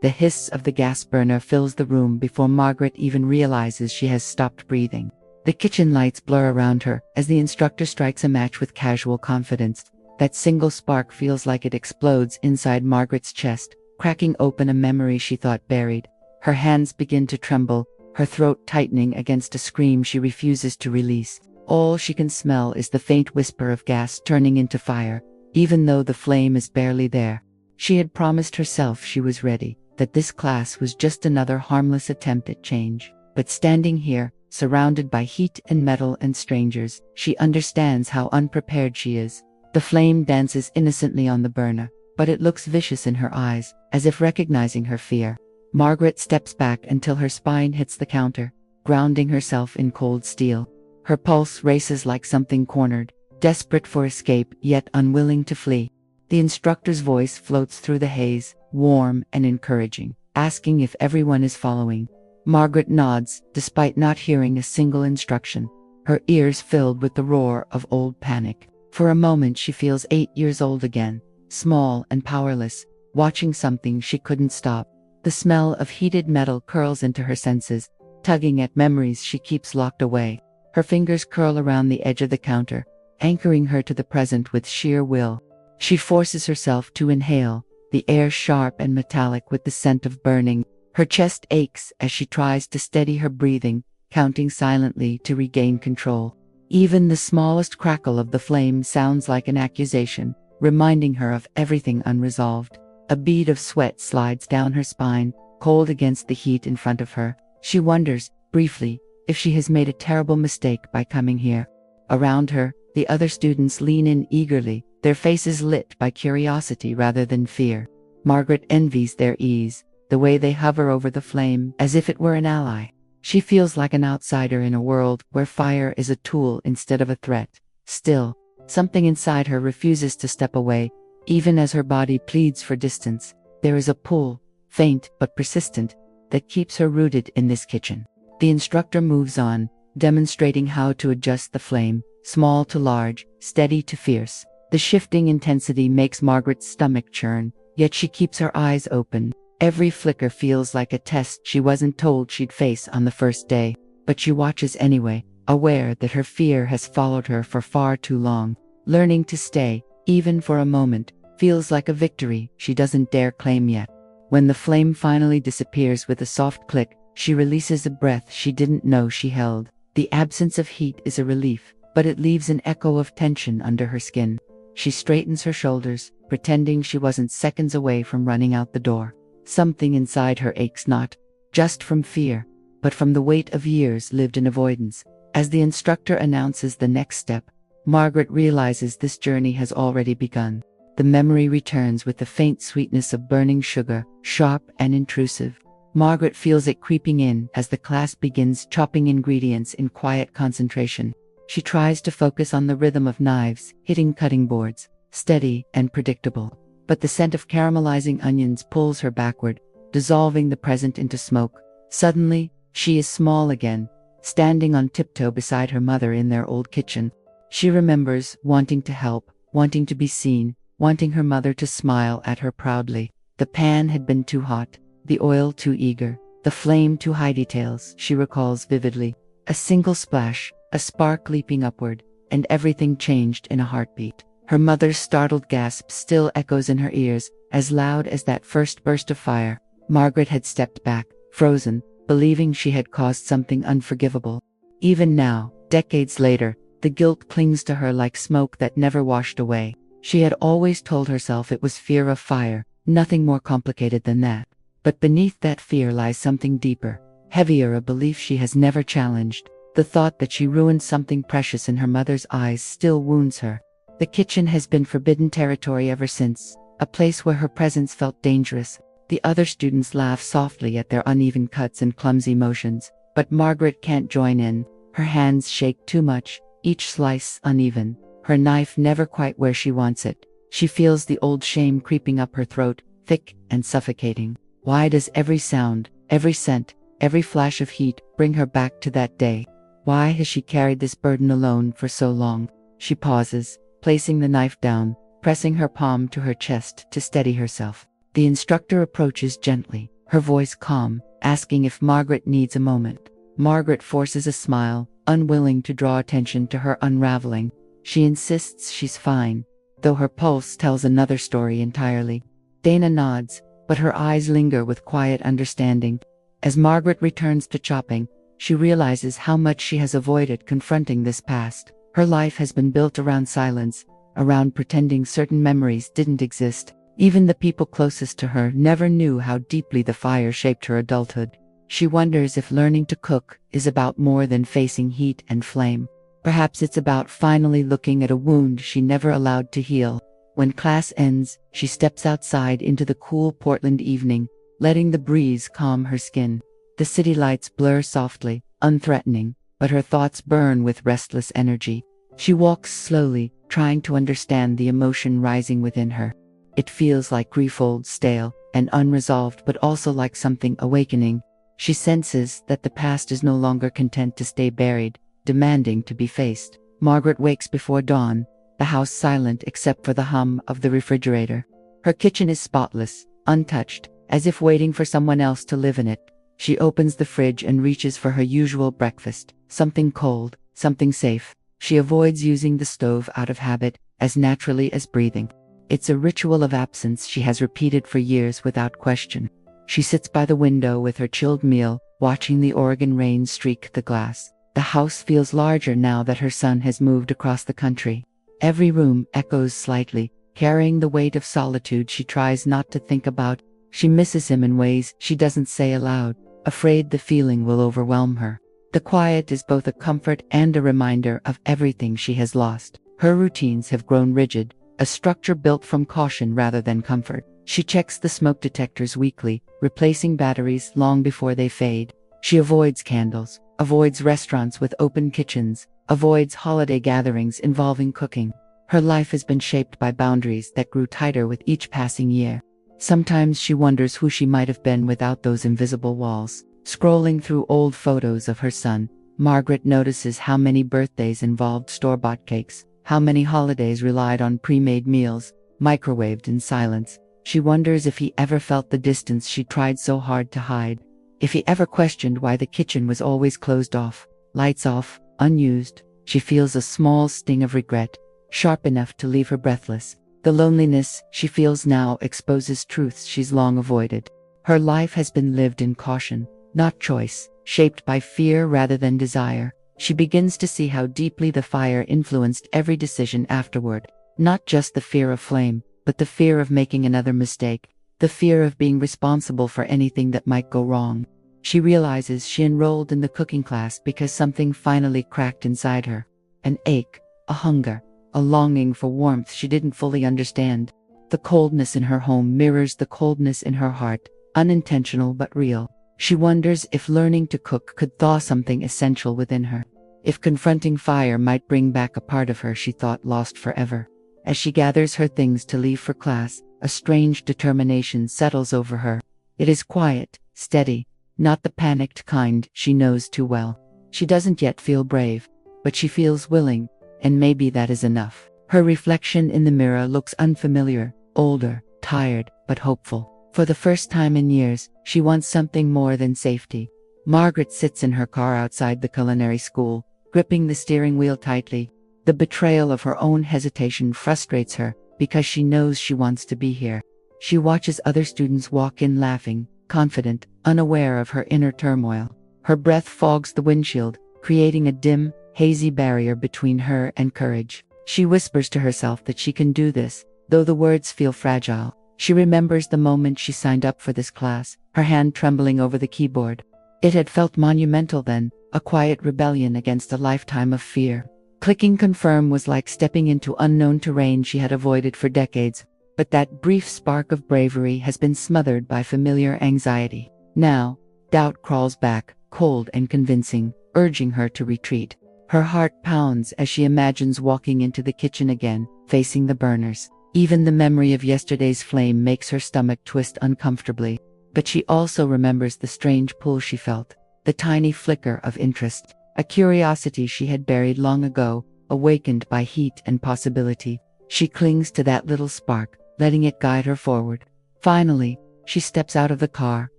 The hiss of the gas burner fills the room before Margaret even realizes she has stopped breathing. The kitchen lights blur around her as the instructor strikes a match with casual confidence. That single spark feels like it explodes inside Margaret's chest, cracking open a memory she thought buried. Her hands begin to tremble, her throat tightening against a scream she refuses to release. All she can smell is the faint whisper of gas turning into fire, even though the flame is barely there. She had promised herself she was ready, that this class was just another harmless attempt at change. But standing here, surrounded by heat and metal and strangers, she understands how unprepared she is. The flame dances innocently on the burner, but it looks vicious in her eyes, as if recognizing her fear. Margaret steps back until her spine hits the counter, grounding herself in cold steel. Her pulse races like something cornered, desperate for escape yet unwilling to flee. The instructor's voice floats through the haze, warm and encouraging, asking if everyone is following. Margaret nods, despite not hearing a single instruction, her ears filled with the roar of old panic. For a moment she feels 8 years old again, small and powerless, watching something she couldn't stop. The smell of heated metal curls into her senses, tugging at memories she keeps locked away. Her fingers curl around the edge of the counter, anchoring her to the present with sheer will. She forces herself to inhale, the air sharp and metallic with the scent of burning. Her chest aches as she tries to steady her breathing, counting silently to regain control. Even the smallest crackle of the flame sounds like an accusation, reminding her of everything unresolved. A bead of sweat slides down her spine, cold against the heat in front of her. She wonders, briefly, if she has made a terrible mistake by coming here. Around her, the other students lean in eagerly, their faces lit by curiosity rather than fear. Margaret envies their ease, the way they hover over the flame as if it were an ally. She feels like an outsider in a world where fire is a tool instead of a threat. Still, something inside her refuses to step away, even as her body pleads for distance. There is a pull, faint but persistent, that keeps her rooted in this kitchen. The instructor moves on, demonstrating how to adjust the flame, small to large, steady to fierce. The shifting intensity makes Margaret's stomach churn, yet she keeps her eyes open. Every flicker feels like a test she wasn't told she'd face on the first day, but she watches anyway, aware that her fear has followed her for far too long. Learning to stay, even for a moment, feels like a victory she doesn't dare claim yet. When the flame finally disappears with a soft click, she releases a breath she didn't know she held. The absence of heat is a relief, but it leaves an echo of tension under her skin. She straightens her shoulders, pretending she wasn't seconds away from running out the door. Something inside her aches not just from fear, but from the weight of years lived in avoidance. As the instructor announces the next step, Margaret realizes this journey has already begun. The memory returns with the faint sweetness of burning sugar, sharp and intrusive. Margaret feels it creeping in as the class begins chopping ingredients in quiet concentration. She tries to focus on the rhythm of knives hitting cutting boards, steady and predictable. But the scent of caramelizing onions pulls her backward, dissolving the present into smoke. Suddenly, she is small again, standing on tiptoe beside her mother in their old kitchen. She remembers wanting to help, wanting to be seen, wanting her mother to smile at her proudly. The pan had been too hot, the oil too eager, the flame too high. Details she recalls vividly. A single splash, a spark leaping upward, and everything changed in a heartbeat. Her mother's startled gasp still echoes in her ears, as loud as that first burst of fire. Margaret had stepped back, frozen, believing she had caused something unforgivable. Even now, decades later, the guilt clings to her like smoke that never washed away. She had always told herself it was fear of fire, nothing more complicated than that. But beneath that fear lies something deeper, heavier, a belief she has never challenged. The thought that she ruined something precious in her mother's eyes still wounds her. The kitchen has been forbidden territory ever since, a place where her presence felt dangerous. The other students laugh softly at their uneven cuts and clumsy motions, but Margaret can't join in. Her hands shake too much, each slice uneven, her knife never quite where she wants it. She feels the old shame creeping up her throat, thick and suffocating. Why does every sound, every scent, every flash of heat bring her back to that day? Why has she carried this burden alone for so long? She pauses, placing the knife down, pressing her palm to her chest to steady herself. The instructor approaches gently, her voice calm, asking if Margaret needs a moment. Margaret forces a smile, unwilling to draw attention to her unraveling. She insists she's fine, though her pulse tells another story entirely. Dana nods, but her eyes linger with quiet understanding. As Margaret returns to chopping, she realizes how much she has avoided confronting this past. Her life has been built around silence, around pretending certain memories didn't exist. Even the people closest to her never knew how deeply the fire shaped her adulthood. She wonders if learning to cook is about more than facing heat and flame. Perhaps it's about finally looking at a wound she never allowed to heal. When class ends, she steps outside into the cool Portland evening, letting the breeze calm her skin. The city lights blur softly, unthreatening, but her thoughts burn with restless energy. She walks slowly, trying to understand the emotion rising within her. It feels like grief, old, stale, and unresolved, but also like something awakening. She senses that the past is no longer content to stay buried, demanding to be faced. Margaret wakes before dawn, the house silent except for the hum of the refrigerator. Her kitchen is spotless, untouched, as if waiting for someone else to live in it. She opens the fridge and reaches for her usual breakfast, something cold, something safe. She avoids using the stove out of habit, as naturally as breathing. It's a ritual of absence she has repeated for years without question. She sits by the window with her chilled meal, watching the Oregon rain streak the glass. The house feels larger now that her son has moved across the country. Every room echoes slightly, carrying the weight of solitude she tries not to think about. She misses him in ways she doesn't say aloud, afraid the feeling will overwhelm her. The quiet is both a comfort and a reminder of everything she has lost. Her routines have grown rigid, a structure built from caution rather than comfort. She checks the smoke detectors weekly, replacing batteries long before they fade. She avoids candles, avoids restaurants with open kitchens, avoids holiday gatherings involving cooking. Her life has been shaped by boundaries that grew tighter with each passing year. Sometimes she wonders who she might have been without those invisible walls. Scrolling through old photos of her son, Margaret notices how many birthdays involved store-bought cakes, how many holidays relied on pre-made meals, microwaved in silence. She wonders if he ever felt the distance she tried so hard to hide. If he ever questioned why the kitchen was always closed off, lights off, unused. She feels a small sting of regret, sharp enough to leave her breathless. The loneliness she feels now exposes truths she's long avoided. Her life has been lived in caution, not choice, shaped by fear rather than desire. She begins to see how deeply the fire influenced every decision afterward. Not just the fear of flame, but the fear of making another mistake, the fear of being responsible for anything that might go wrong. She realizes she enrolled in the cooking class because something finally cracked inside her. An ache, a hunger, a longing for warmth she didn't fully understand. The coldness in her home mirrors the coldness in her heart, unintentional but real. She wonders if learning to cook could thaw something essential within her. If confronting fire might bring back a part of her she thought lost forever. As she gathers her things to leave for class, a strange determination settles over her. It is quiet, steady, not the panicked kind she knows too well. She doesn't yet feel brave, but she feels willing, and maybe that is enough. Her reflection in the mirror looks unfamiliar, older, tired, but hopeful. For the first time in years, she wants something more than safety. Margaret sits in her car outside the culinary school, gripping the steering wheel tightly. The betrayal of her own hesitation frustrates her, because she knows she wants to be here. She watches other students walk in laughing, confident, unaware of her inner turmoil. Her breath fogs the windshield, creating a dim, hazy barrier between her and courage. She whispers to herself that she can do this, though the words feel fragile. She remembers the moment she signed up for this class, her hand trembling over the keyboard. It had felt monumental then, a quiet rebellion against a lifetime of fear. Clicking confirm was like stepping into unknown terrain she had avoided for decades, but that brief spark of bravery has been smothered by familiar anxiety. Now, doubt crawls back, cold and convincing, urging her to retreat. Her heart pounds as she imagines walking into the kitchen again, facing the burners. Even the memory of yesterday's flame makes her stomach twist uncomfortably. But she also remembers the strange pull she felt, the tiny flicker of interest. A curiosity she had buried long ago, awakened by heat and possibility. She clings to that little spark, letting it guide her forward. Finally, she steps out of the car,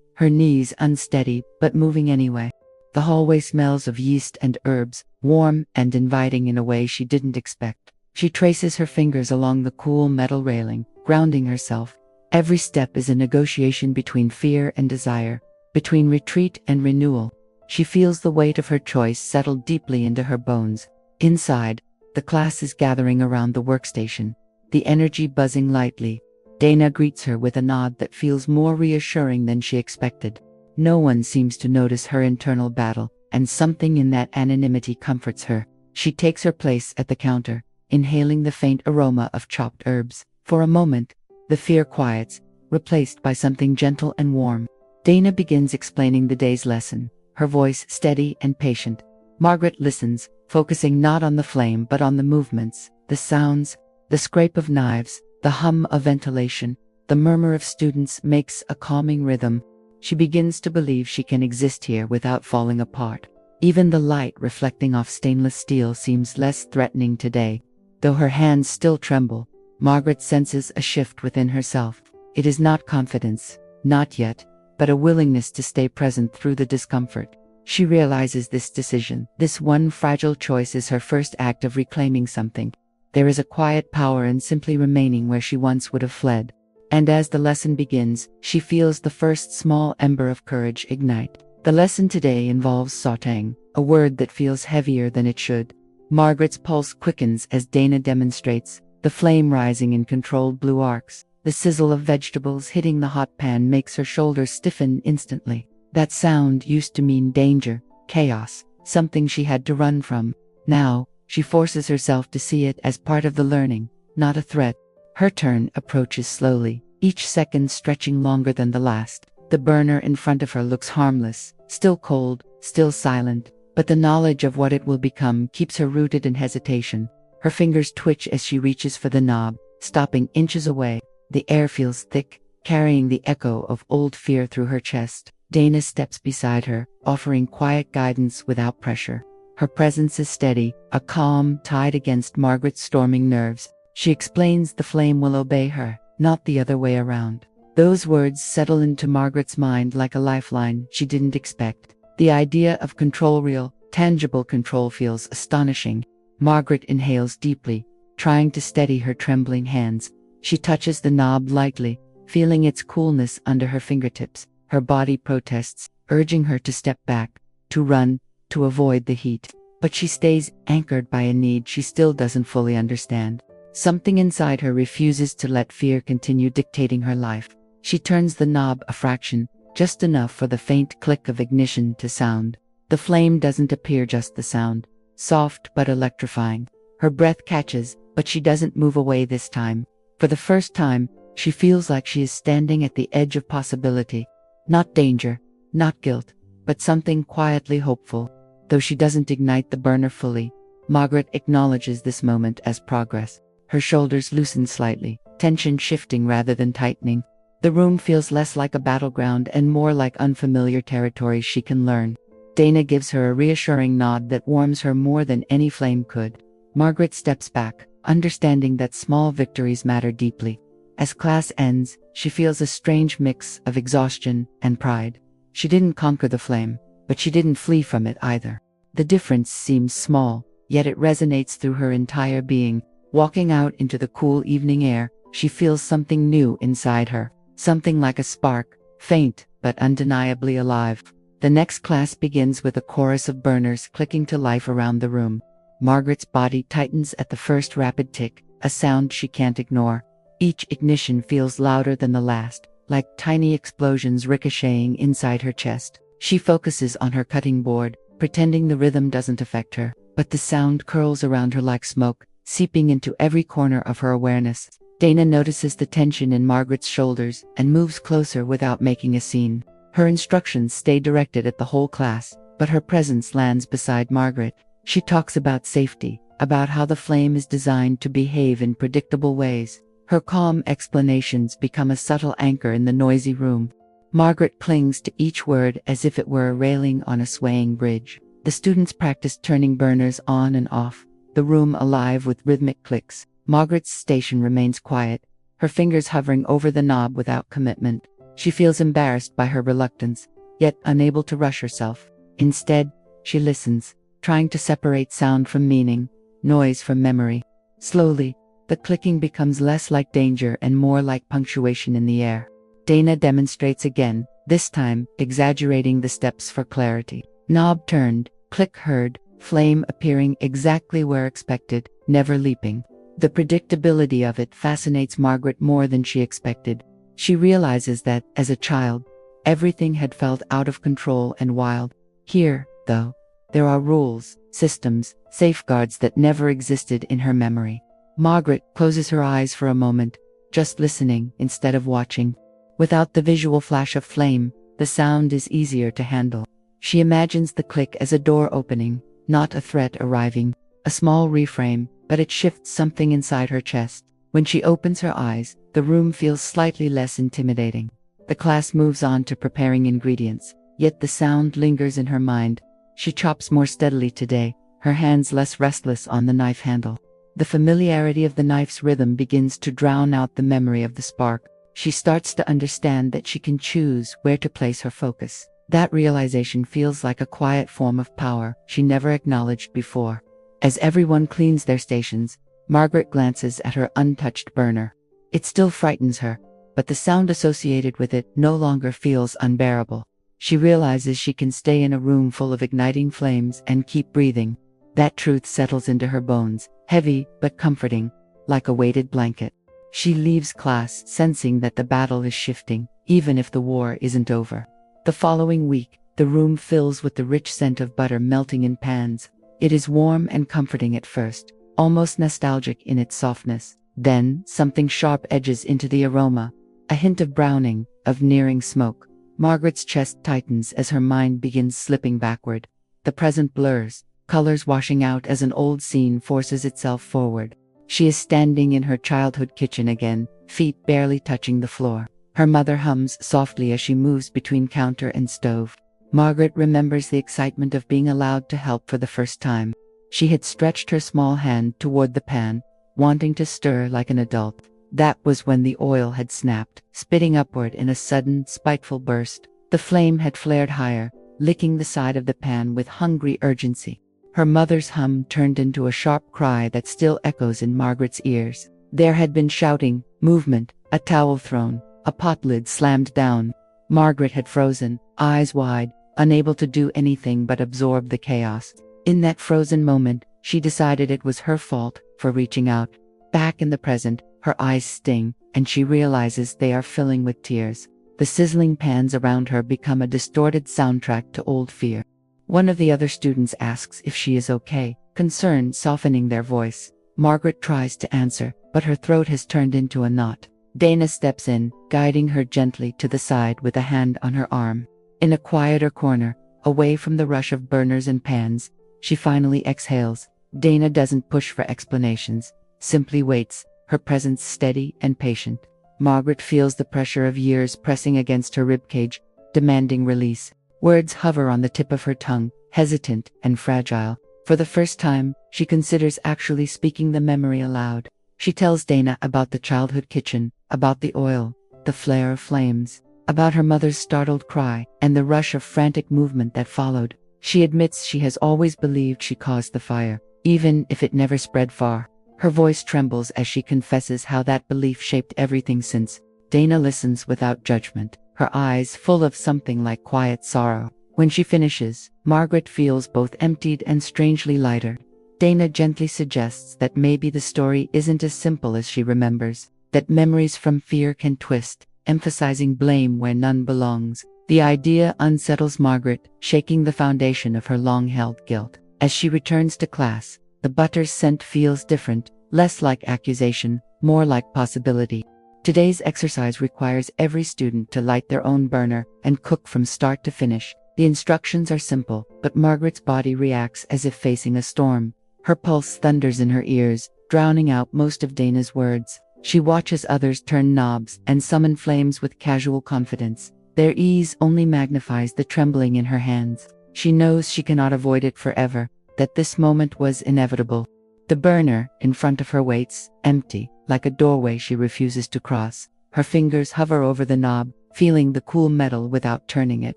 her knees unsteady but moving anyway. The hallway smells of yeast and herbs, warm and inviting in a way she didn't expect. She traces her fingers along the cool metal railing, grounding herself. Every step is a negotiation between fear and desire, between retreat and renewal. She feels the weight of her choice settle deeply into her bones. Inside, the class is gathering around the workstation, the energy buzzing lightly. Dana greets her with a nod that feels more reassuring than she expected. No one seems to notice her internal battle, and something in that anonymity comforts her. She takes her place at the counter, inhaling the faint aroma of chopped herbs. For a moment, the fear quiets, replaced by something gentle and warm. Dana begins explaining the day's lesson, her voice steady and patient. Margaret listens, focusing not on the flame but on the movements, the sounds, the scrape of knives, the hum of ventilation, the murmur of students makes a calming rhythm. She begins to believe she can exist here without falling apart. Even the light reflecting off stainless steel seems less threatening today. Though her hands still tremble, Margaret senses a shift within herself. It is not confidence, not yet, but a willingness to stay present through the discomfort. She realizes this decision, this one fragile choice, is her first act of reclaiming something. There is a quiet power in simply remaining where she once would have fled. And as the lesson begins, she feels the first small ember of courage ignite. The lesson today involves sautéing, a word that feels heavier than it should. Margaret's pulse quickens as Dana demonstrates, the flame rising in controlled blue arcs. The sizzle of vegetables hitting the hot pan makes her shoulders stiffen instantly. That sound used to mean danger, chaos, something she had to run from. Now, she forces herself to see it as part of the learning, not a threat. Her turn approaches slowly, each second stretching longer than the last. The burner in front of her looks harmless, still cold, still silent, but the knowledge of what it will become keeps her rooted in hesitation. Her fingers twitch as she reaches for the knob, stopping inches away. The air feels thick, carrying the echo of old fear through her chest. Dana steps beside her, offering quiet guidance without pressure. Her presence is steady, a calm tide against Margaret's storming nerves. She explains the flame will obey her, not the other way around. Those words settle into Margaret's mind like a lifeline she didn't expect. The idea of control, real, tangible control, feels astonishing. Margaret inhales deeply, trying to steady her trembling hands. She touches the knob lightly, feeling its coolness under her fingertips. Her body protests, urging her to step back, to run, to avoid the heat. But she stays anchored by a need she still doesn't fully understand. Something inside her refuses to let fear continue dictating her life. She turns the knob a fraction, just enough for the faint click of ignition to sound. The flame doesn't appear, just the sound, soft but electrifying. Her breath catches, but she doesn't move away this time. For the first time, she feels like she is standing at the edge of possibility. Not danger, not guilt, but something quietly hopeful. Though she doesn't ignite the burner fully, Margaret acknowledges this moment as progress. Her shoulders loosen slightly, tension shifting rather than tightening. The room feels less like a battleground and more like unfamiliar territory she can learn. Dana gives her a reassuring nod that warms her more than any flame could. Margaret steps back, understanding that small victories matter deeply. As class ends, she feels a strange mix of exhaustion and pride. She didn't conquer the flame, but she didn't flee from it either. The difference seems small, yet it resonates through her entire being. Walking out into the cool evening air, she feels something new inside her, something like a spark, faint but undeniably alive. The next class begins with a chorus of burners clicking to life around the room. Margaret's body tightens at the first rapid tick, a sound she can't ignore. Each ignition feels louder than the last, like tiny explosions ricocheting inside her chest. She focuses on her cutting board, pretending the rhythm doesn't affect her, but the sound curls around her like smoke, seeping into every corner of her awareness. Dana notices the tension in Margaret's shoulders and moves closer without making a scene. Her instructions stay directed at the whole class, but her presence lands beside Margaret. She talks about safety, about how the flame is designed to behave in predictable ways. Her calm explanations become a subtle anchor in the noisy room. Margaret clings to each word as if it were a railing on a swaying bridge. The students practice turning burners on and off, the room alive with rhythmic clicks. Margaret's station remains quiet, her fingers hovering over the knob without commitment. She feels embarrassed by her reluctance, yet unable to rush herself. Instead, she listens, trying to separate sound from meaning, noise from memory. Slowly, the clicking becomes less like danger and more like punctuation in the air. Dana demonstrates again, this time exaggerating the steps for clarity. Knob turned, click heard, flame appearing exactly where expected, never leaping. The predictability of it fascinates Margaret more than she expected. She realizes that, as a child, everything had felt out of control and wild. Here, though, there are rules, systems, safeguards that never existed in her memory. Margaret closes her eyes for a moment, just listening instead of watching. Without the visual flash of flame, the sound is easier to handle. She imagines the click as a door opening, not a threat arriving. A small reframe, but it shifts something inside her chest. When she opens her eyes, the room feels slightly less intimidating. The class moves on to preparing ingredients, yet the sound lingers in her mind. She chops more steadily today, her hands less restless on the knife handle. The familiarity of the knife's rhythm begins to drown out the memory of the spark. She starts to understand that she can choose where to place her focus. That realization feels like a quiet form of power she never acknowledged before. As everyone cleans their stations, Margaret glances at her untouched burner. It still frightens her, but the sound associated with it no longer feels unbearable. She realizes she can stay in a room full of igniting flames and keep breathing. That truth settles into her bones, heavy but comforting, like a weighted blanket. She leaves class sensing that the battle is shifting, even if the war isn't over. The following week, the room fills with the rich scent of butter melting in pans. It is warm and comforting at first, almost nostalgic in its softness. Then, something sharp edges into the aroma, a hint of browning, of nearing smoke. Margaret's chest tightens as her mind begins slipping backward. The present blurs, colors washing out as an old scene forces itself forward. She is standing in her childhood kitchen again, feet barely touching the floor. Her mother hums softly as she moves between counter and stove. Margaret remembers the excitement of being allowed to help for the first time. She had stretched her small hand toward the pan, wanting to stir like an adult. That was when the oil had snapped, spitting upward in a sudden, spiteful burst. The flame had flared higher, licking the side of the pan with hungry urgency. Her mother's hum turned into a sharp cry that still echoes in Margaret's ears. There had been shouting, movement, a towel thrown, a pot lid slammed down. Margaret had frozen, eyes wide, unable to do anything but absorb the chaos. In that frozen moment, she decided it was her fault for reaching out. Back in the present, her eyes sting, and she realizes they are filling with tears. The sizzling pans around her become a distorted soundtrack to old fear. One of the other students asks if she is okay, concern softening their voice. Margaret tries to answer, but her throat has turned into a knot. Dana steps in, guiding her gently to the side with a hand on her arm. In a quieter corner, away from the rush of burners and pans, she finally exhales. Dana doesn't push for explanations, simply waits, her presence steady and patient. Margaret feels the pressure of years pressing against her ribcage, demanding release. Words hover on the tip of her tongue, hesitant and fragile. For the first time, she considers actually speaking the memory aloud. She tells Dana about the childhood kitchen, about the oil, the flare of flames, about her mother's startled cry, and the rush of frantic movement that followed. She admits she has always believed she caused the fire, even if it never spread far. Her voice trembles as she confesses how that belief shaped everything since. Dana listens without judgment, her eyes full of something like quiet sorrow. When she finishes, Margaret feels both emptied and strangely lighter. Dana gently suggests that maybe the story isn't as simple as she remembers, that memories from fear can twist, emphasizing blame where none belongs. The idea unsettles Margaret, shaking the foundation of her long-held guilt. As she returns to class, the butter's scent feels different, less like accusation, more like possibility. Today's exercise requires every student to light their own burner and cook from start to finish. The instructions are simple, but Margaret's body reacts as if facing a storm. Her pulse thunders in her ears, drowning out most of Dana's words. She watches others turn knobs and summon flames with casual confidence. Their ease only magnifies the trembling in her hands. She knows she cannot avoid it forever, that this moment was inevitable. The burner in front of her waits, empty, like a doorway she refuses to cross. Her fingers hover over the knob, feeling the cool metal without turning it.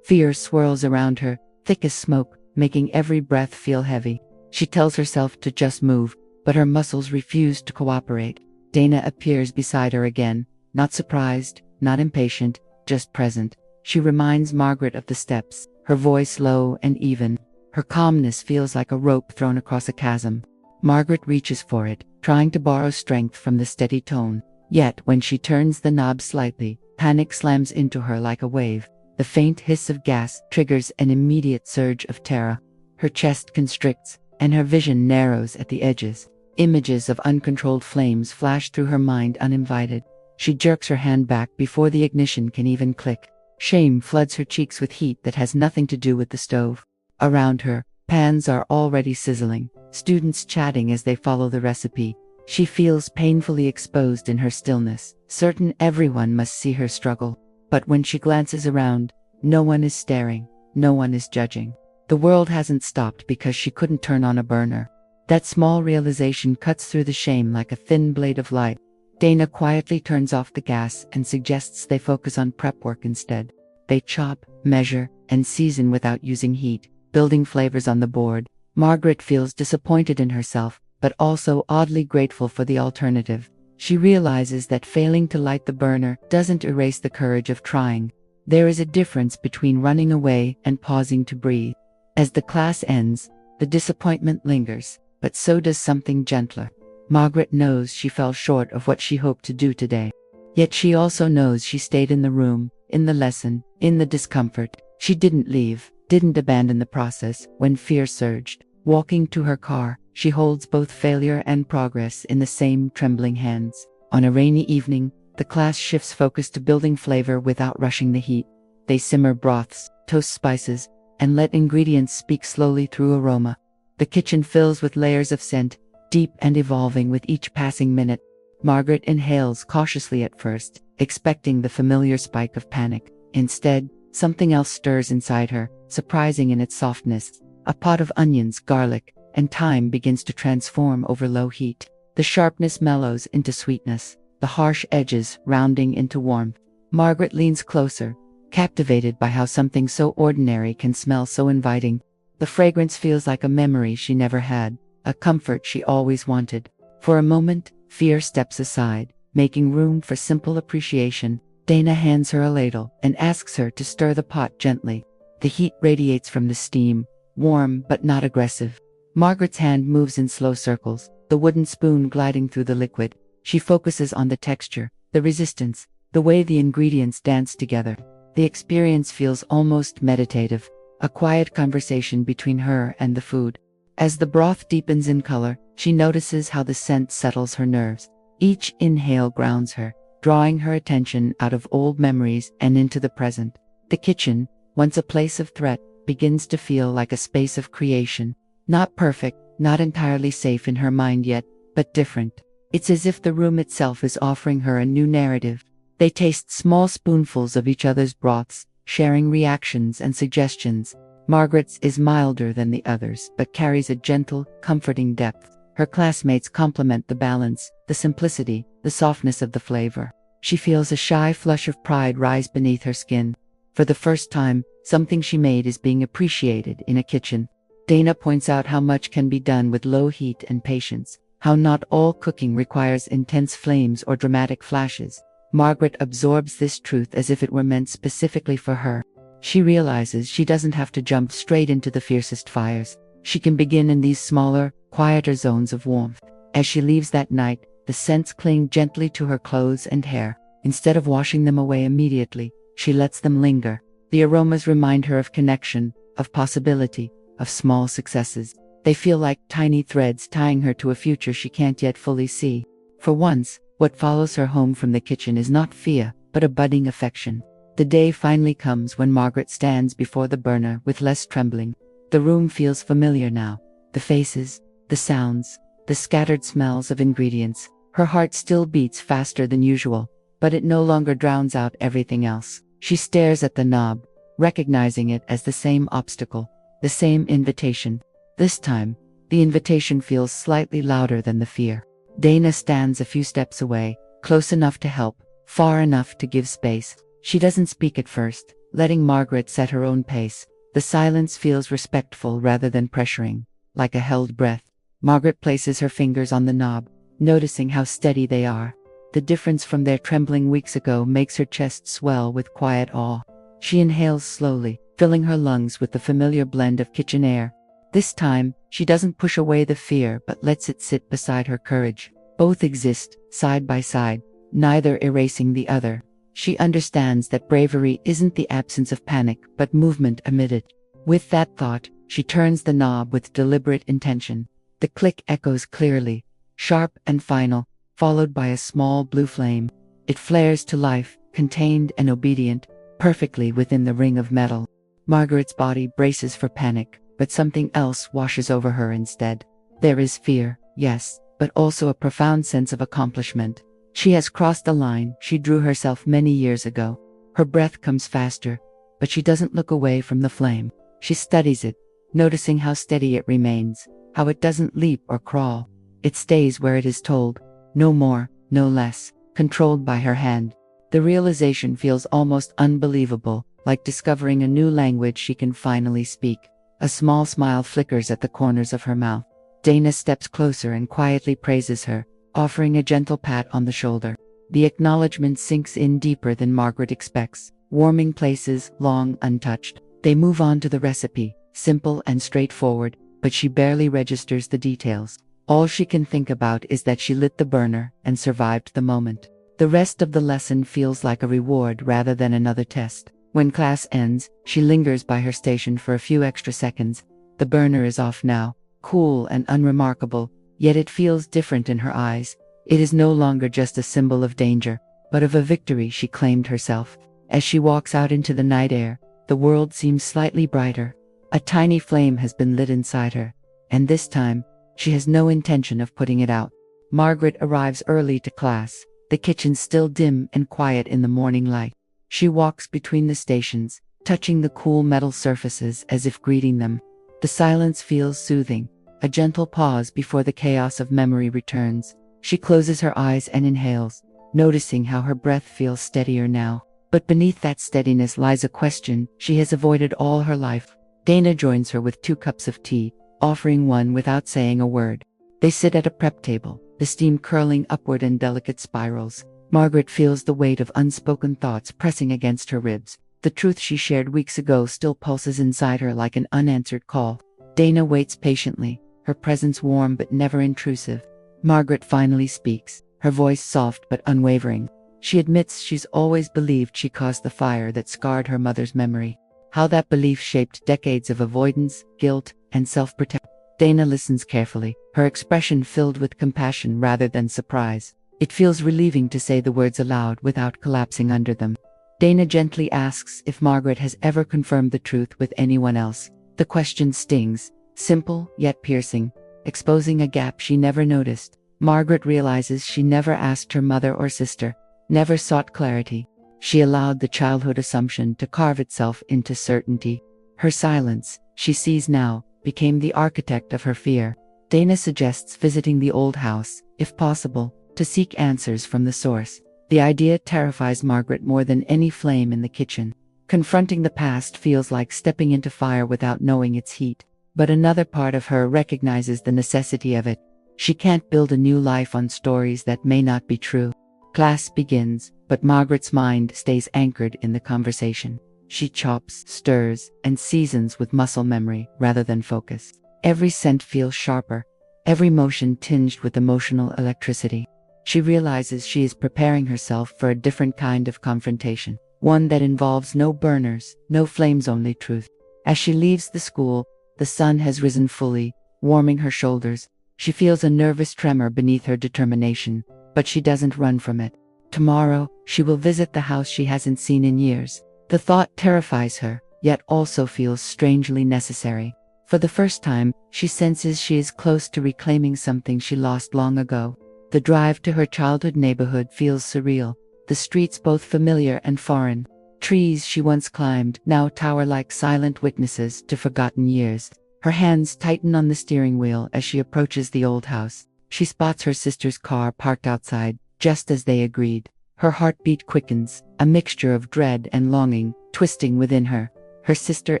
Fear swirls around her, thick as smoke, making every breath feel heavy. She tells herself to just move, but her muscles refuse to cooperate. Dana appears beside her again, not surprised, not impatient, just present. She reminds Margaret of the steps, her voice low and even. Her calmness feels like a rope thrown across a chasm. Margaret reaches for it, trying to borrow strength from the steady tone. Yet, when she turns the knob slightly, panic slams into her like a wave. The faint hiss of gas triggers an immediate surge of terror. Her chest constricts, and her vision narrows at the edges. Images of uncontrolled flames flash through her mind uninvited. She jerks her hand back before the ignition can even click. Shame floods her cheeks with heat that has nothing to do with the stove. Around her, pans are already sizzling, students chatting as they follow the recipe. She feels painfully exposed in her stillness, certain everyone must see her struggle. But when she glances around, no one is staring, no one is judging. The world hasn't stopped because she couldn't turn on a burner. That small realization cuts through the shame like a thin blade of light. Dana quietly turns off the gas and suggests they focus on prep work instead. They chop, measure, and season without using heat, building flavors on the board. Margaret feels disappointed in herself, but also oddly grateful for the alternative. She realizes that failing to light the burner doesn't erase the courage of trying. There is a difference between running away and pausing to breathe. As the class ends, the disappointment lingers, but so does something gentler. Margaret knows she fell short of what she hoped to do today. Yet she also knows she stayed in the room, in the lesson, in the discomfort. She didn't leave, didn't abandon the process when fear surged. Walking to her car, she holds both failure and progress in the same trembling hands. On a rainy evening, the class shifts focus to building flavor without rushing the heat. They simmer broths, toast spices, and let ingredients speak slowly through aroma. The kitchen fills with layers of scent, deep and evolving with each passing minute. Margaret inhales cautiously at first, expecting the familiar spike of panic. Instead, something else stirs inside her, surprising in its softness. A pot of onions, garlic, and thyme begins to transform over low heat. The sharpness mellows into sweetness, the harsh edges rounding into warmth. Margaret leans closer, captivated by how something so ordinary can smell so inviting. The fragrance feels like a memory she never had, a comfort she always wanted. For a moment, fear steps aside, making room for simple appreciation. Dana hands her a ladle and asks her to stir the pot gently. The heat radiates from the steam, warm but not aggressive. Margaret's hand moves in slow circles, the wooden spoon gliding through the liquid. She focuses on the texture, the resistance, the way the ingredients dance together. The experience feels almost meditative, a quiet conversation between her and the food. As the broth deepens in color, she notices how the scent settles her nerves. Each inhale grounds her, drawing her attention out of old memories and into the present. The kitchen, once a place of threat, begins to feel like a space of creation. Not perfect, not entirely safe in her mind yet, but different. It's as if the room itself is offering her a new narrative. They taste small spoonfuls of each other's broths, sharing reactions and suggestions. Margaret's is milder than the others, but carries a gentle, comforting depth. Her classmates complement the balance, the simplicity, the softness of the flavor. She feels a shy flush of pride rise beneath her skin. For the first time, something she made is being appreciated in a kitchen. Dana points out how much can be done with low heat and patience, how not all cooking requires intense flames or dramatic flashes. Margaret absorbs this truth as if it were meant specifically for her. She realizes she doesn't have to jump straight into the fiercest fires. She can begin in these smaller, quieter zones of warmth. As she leaves that night, the scents cling gently to her clothes and hair. Instead of washing them away immediately, she lets them linger. The aromas remind her of connection, of possibility, of small successes. They feel like tiny threads tying her to a future she can't yet fully see. For once, what follows her home from the kitchen is not fear, but a budding affection. The day finally comes when Margaret stands before the burner with less trembling. The room feels familiar now. The faces, the sounds, the scattered smells of ingredients. Her heart still beats faster than usual, but it no longer drowns out everything else. She stares at the knob, recognizing it as the same obstacle, the same invitation. This time, The invitation feels slightly louder than the fear. Dana stands a few steps away, close enough to help, far enough to give space. She doesn't speak at first, letting Margaret set her own pace. The silence feels respectful rather than pressuring, like a held breath. Margaret places her fingers on the knob, noticing how steady they are. The difference from their trembling weeks ago makes her chest swell with quiet awe. She inhales slowly, filling her lungs with the familiar blend of kitchen air. This time, she doesn't push away the fear but lets it sit beside her courage. Both exist, side by side, neither erasing the other. She understands that bravery isn't the absence of panic, but movement amid it. With that thought, she turns the knob with deliberate intention. The click echoes clearly, sharp and final, followed by a small blue flame. It flares to life, contained and obedient, perfectly within the ring of metal. Margaret's body braces for panic, but something else washes over her instead. There is fear, yes, but also a profound sense of accomplishment. She has crossed the line she drew herself many years ago. Her breath comes faster, but she doesn't look away from the flame. She studies it, noticing how steady it remains, how it doesn't leap or crawl. It stays where it is told, no more, no less, controlled by her hand. The realization feels almost unbelievable, like discovering a new language she can finally speak. A small smile flickers at the corners of her mouth. Dana steps closer and quietly praises her, offering a gentle pat on the shoulder. The acknowledgement sinks in deeper than Margaret expects, warming places long untouched. They move on to the recipe, simple and straightforward, but she barely registers the details. All she can think about is that she lit the burner and survived the moment. The rest of the lesson feels like a reward rather than another test. When class ends, she lingers by her station for a few extra seconds. The burner is off now, cool and unremarkable, yet it feels different in her eyes. It is no longer just a symbol of danger, but of a victory she claimed herself. As she walks out into the night air, the world seems slightly brighter. A tiny flame has been lit inside her, and this time, she has no intention of putting it out. Margaret arrives early to class, the kitchen still dim and quiet in the morning light. She walks between the stations, touching the cool metal surfaces as if greeting them. The silence feels soothing, a gentle pause before the chaos of memory returns. She closes her eyes and inhales, noticing how her breath feels steadier now. But beneath that steadiness lies a question she has avoided all her life. Dana joins her with 2 cups of tea, offering one without saying a word. They sit at a prep table, the steam curling upward in delicate spirals. Margaret feels the weight of unspoken thoughts pressing against her ribs. The truth she shared weeks ago still pulses inside her like an unanswered call. Dana waits patiently, her presence warm but never intrusive. Margaret finally speaks, her voice soft but unwavering. She admits she's always believed she caused the fire that scarred her mother's memory. How that belief shaped decades of avoidance, guilt, and self-protection. Dana listens carefully, her expression filled with compassion rather than surprise. It feels relieving to say the words aloud without collapsing under them. Dana gently asks if Margaret has ever confirmed the truth with anyone else. The question stings, simple yet piercing, exposing a gap she never noticed. Margaret realizes she never asked her mother or sister, never sought clarity. She allowed the childhood assumption to carve itself into certainty. Her silence, she sees now, became the architect of her fear. Dana suggests visiting the old house, if possible, to seek answers from the source. The idea terrifies Margaret more than any flame in the kitchen. Confronting the past feels like stepping into fire without knowing its heat. But another part of her recognizes the necessity of it. She can't build a new life on stories that may not be true. Class begins, but Margaret's mind stays anchored in the conversation. She chops, stirs, and seasons with muscle memory rather than focus. Every scent feels sharper, every motion tinged with emotional electricity. She realizes she is preparing herself for a different kind of confrontation, one that involves no burners, no flames, only truth. As she leaves the school, the sun has risen fully, warming her shoulders. She feels a nervous tremor beneath her determination, but she doesn't run from it. Tomorrow, she will visit the house she hasn't seen in years. The thought terrifies her, yet also feels strangely necessary. For the first time, she senses she is close to reclaiming something she lost long ago. The drive to her childhood neighborhood feels surreal, the streets both familiar and foreign. Trees she once climbed now tower like silent witnesses to forgotten years. Her hands tighten on the steering wheel as she approaches the old house. She spots her sister's car parked outside, just as they agreed. Her heartbeat quickens, a mixture of dread and longing twisting within her. Her sister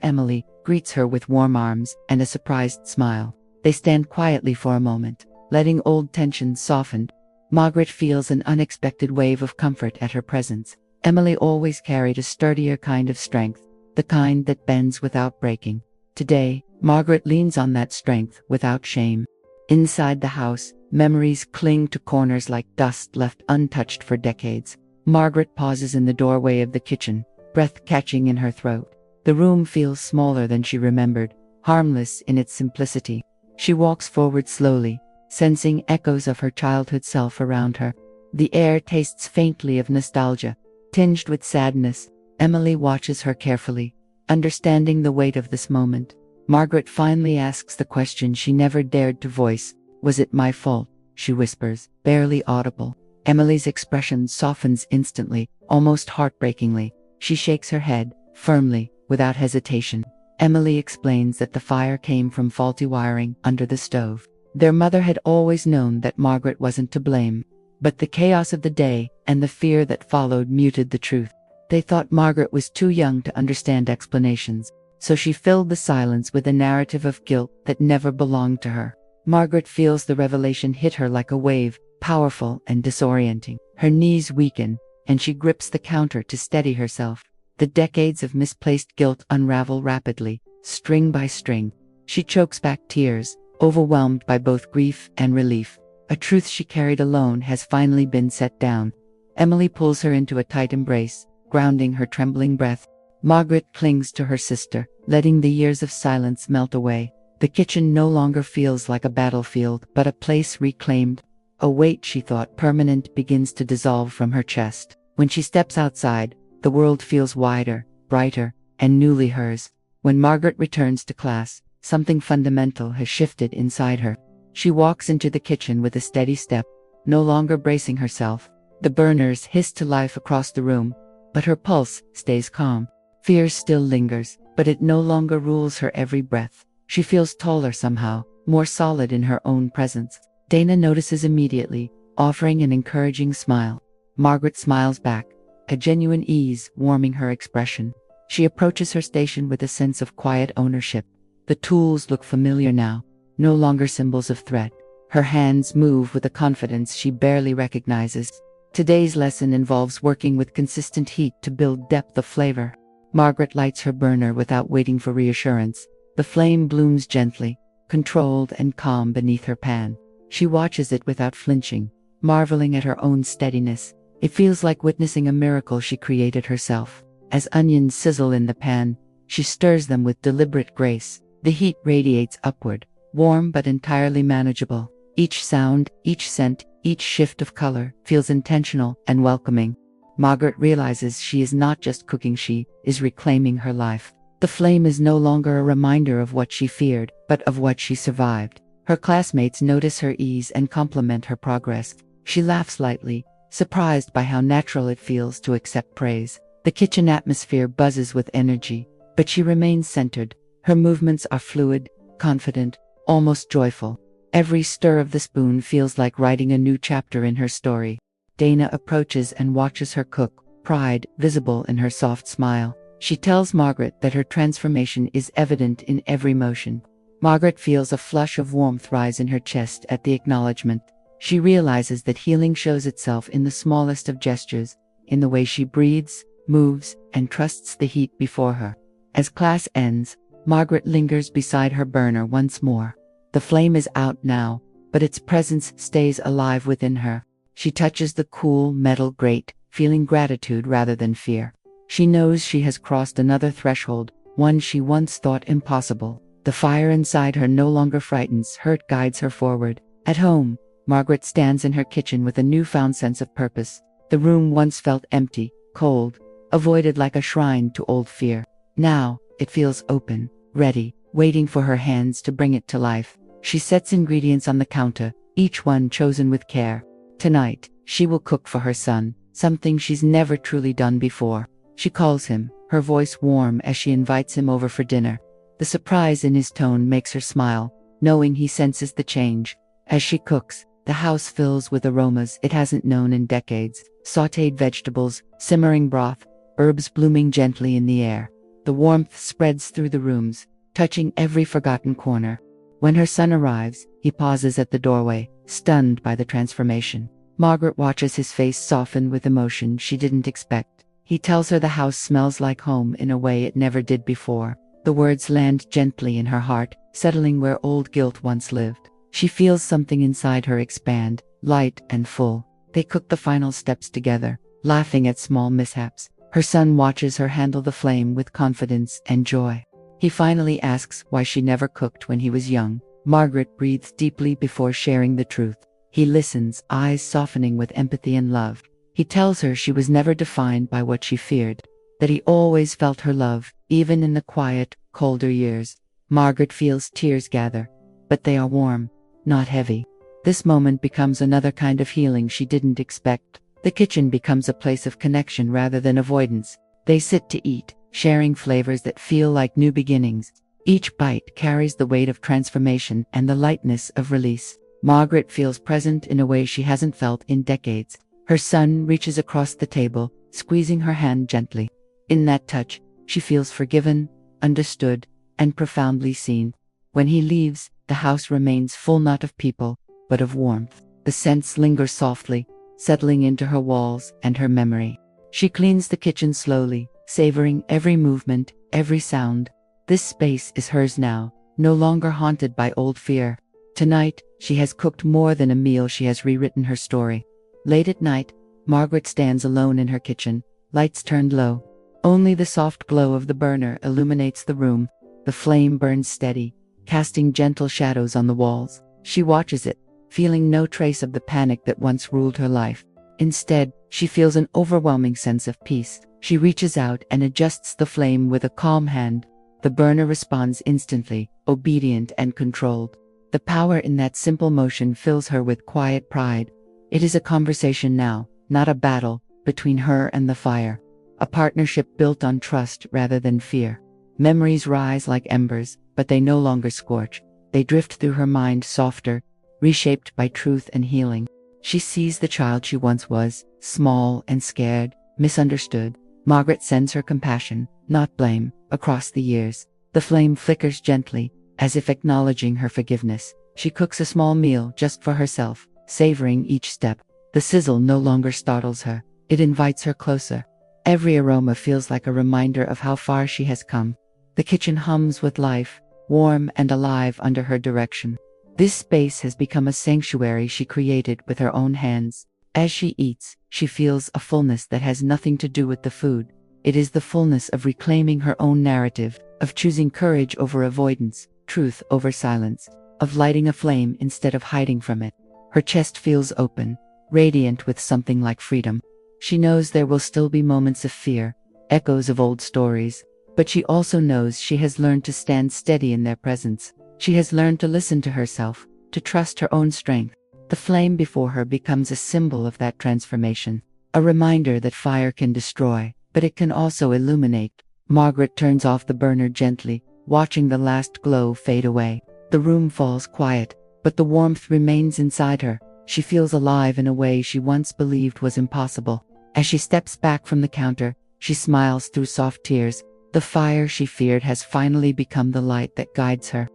Emily greets her with warm arms and a surprised smile. They stand quietly for a moment, letting old tensions soften. Margaret feels an unexpected wave of comfort at her presence. Emily always carried a sturdier kind of strength, the kind that bends without breaking. Today, Margaret leans on that strength without shame. Inside the house, memories cling to corners like dust left untouched for decades. Margaret pauses in the doorway of the kitchen, breath catching in her throat. The room feels smaller than she remembered, harmless in its simplicity. She walks forward slowly, sensing echoes of her childhood self around her. The air tastes faintly of nostalgia, tinged with sadness. Emily watches her carefully, understanding the weight of this moment. Margaret finally asks the question she never dared to voice. "Was it my fault?" she whispers, barely audible. Emily's expression softens instantly, almost heartbreakingly. She shakes her head, firmly, without hesitation. Emily explains that the fire came from faulty wiring under the stove. Their mother had always known that Margaret wasn't to blame, but the chaos of the day and the fear that followed muted the truth. They thought Margaret was too young to understand explanations, so she filled the silence with a narrative of guilt that never belonged to her. Margaret feels the revelation hit her like a wave, powerful and disorienting. Her knees weaken, and she grips the counter to steady herself. The decades of misplaced guilt unravel rapidly, string by string. She chokes back tears, overwhelmed by both grief and relief. A truth she carried alone has finally been set down. Emily pulls her into a tight embrace, grounding her trembling breath. Margaret clings to her sister, letting the years of silence melt away. The kitchen no longer feels like a battlefield, but a place reclaimed. A weight she thought permanent begins to dissolve from her chest. When she steps outside, the world feels wider, brighter, and newly hers. When Margaret returns to class, something fundamental has shifted inside her. She walks into the kitchen with a steady step, no longer bracing herself. The burners hiss to life across the room, but her pulse stays calm. Fear still lingers, but it no longer rules her every breath. She feels taller somehow, more solid in her own presence. Dana notices immediately, offering an encouraging smile. Margaret smiles back, a genuine ease warming her expression. She approaches her station with a sense of quiet ownership. The tools look familiar now, no longer symbols of threat. Her hands move with a confidence she barely recognizes. Today's lesson involves working with consistent heat to build depth of flavor. Margaret lights her burner without waiting for reassurance. The flame blooms gently, controlled and calm beneath her pan. She watches it without flinching, marveling at her own steadiness. It feels like witnessing a miracle she created herself. As onions sizzle in the pan, she stirs them with deliberate grace. The heat radiates upward, warm but entirely manageable. Each sound, each scent, each shift of color feels intentional and welcoming. Margaret realizes she is not just cooking, she is reclaiming her life. The flame is no longer a reminder of what she feared, but of what she survived. Her classmates notice her ease and compliment her progress. She laughs lightly, surprised by how natural it feels to accept praise. The kitchen atmosphere buzzes with energy, but she remains centered. Her movements are fluid, confident, almost joyful. Every stir of the spoon feels like writing a new chapter in her story. Dana approaches and watches her cook, pride visible in her soft smile. She tells Margaret that her transformation is evident in every motion. Margaret feels a flush of warmth rise in her chest at the acknowledgement. She realizes that healing shows itself in the smallest of gestures, in the way she breathes, moves, and trusts the heat before her. As class ends, Margaret lingers beside her burner once more. The flame is out now, but its presence stays alive within her. She touches the cool metal grate, feeling gratitude rather than fear. She knows she has crossed another threshold, one she once thought impossible. The fire inside her no longer frightens her, it guides her forward. At home, Margaret stands in her kitchen with a newfound sense of purpose. The room once felt empty, cold, avoided like a shrine to old fear. Now, it feels open, ready, waiting for her hands to bring it to life. She sets ingredients on the counter, each one chosen with care. Tonight, she will cook for her son, something she's never truly done before. She calls him, her voice warm as she invites him over for dinner. The surprise in his tone makes her smile, knowing he senses the change. As she cooks, the house fills with aromas it hasn't known in decades. Sautéed vegetables, simmering broth, herbs blooming gently in the air. The warmth spreads through the rooms, touching every forgotten corner. When her son arrives, he pauses at the doorway, stunned by the transformation. Margaret watches his face soften with emotion she didn't expect. He tells her the house smells like home in a way it never did before. The words land gently in her heart, settling where old guilt once lived. She feels something inside her expand, light and full. They cook the final steps together, laughing at small mishaps. Her son watches her handle the flame with confidence and joy. He finally asks why she never cooked when he was young. Margaret breathes deeply before sharing the truth. He listens, eyes softening with empathy and love. He tells her she was never defined by what she feared, that he always felt her love, even in the quiet, colder years. Margaret feels tears gather, but they are warm, not heavy. This moment becomes another kind of healing she didn't expect. The kitchen becomes a place of connection rather than avoidance. They sit to eat, sharing flavors that feel like new beginnings. Each bite carries the weight of transformation and the lightness of release. Margaret feels present in a way she hasn't felt in decades. Her son reaches across the table, squeezing her hand gently. In that touch, she feels forgiven, understood, and profoundly seen. When he leaves, the house remains full not of people, but of warmth. The scents linger softly, settling into her walls and her memory. She cleans the kitchen slowly, savoring every movement, every sound. This space is hers now, no longer haunted by old fear. Tonight, she has cooked more than a meal, she has rewritten her story. Late at night, Margaret stands alone in her kitchen, lights turned low. Only the soft glow of the burner illuminates the room. The flame burns steady, casting gentle shadows on the walls. She watches it, feeling no trace of the panic that once ruled her life. Instead, she feels an overwhelming sense of peace. She reaches out and adjusts the flame with a calm hand. The burner responds instantly, obedient and controlled. The power in that simple motion fills her with quiet pride. It is a conversation now, not a battle, between her and the fire. A partnership built on trust rather than fear. Memories rise like embers, but they no longer scorch. They drift through her mind softer, reshaped by truth and healing. She sees the child she once was, small and scared, misunderstood. Margaret sends her compassion, not blame, across the years. The flame flickers gently, as if acknowledging her forgiveness. She cooks a small meal just for herself, savoring each step. The sizzle no longer startles her. It invites her closer. Every aroma feels like a reminder of how far she has come. The kitchen hums with life, warm and alive under her direction. This space has become a sanctuary she created with her own hands. As she eats, she feels a fullness that has nothing to do with the food. It is the fullness of reclaiming her own narrative, of choosing courage over avoidance, truth over silence, of lighting a flame instead of hiding from it. Her chest feels open, radiant with something like freedom. She knows there will still be moments of fear, echoes of old stories, but she also knows she has learned to stand steady in their presence. She has learned to listen to herself, to trust her own strength. The flame before her becomes a symbol of that transformation, a reminder that fire can destroy, but it can also illuminate. Margaret turns off the burner gently, watching the last glow fade away. The room falls quiet, but the warmth remains inside her. She feels alive in a way she once believed was impossible. As she steps back from the counter, she smiles through soft tears. The fire she feared has finally become the light that guides her.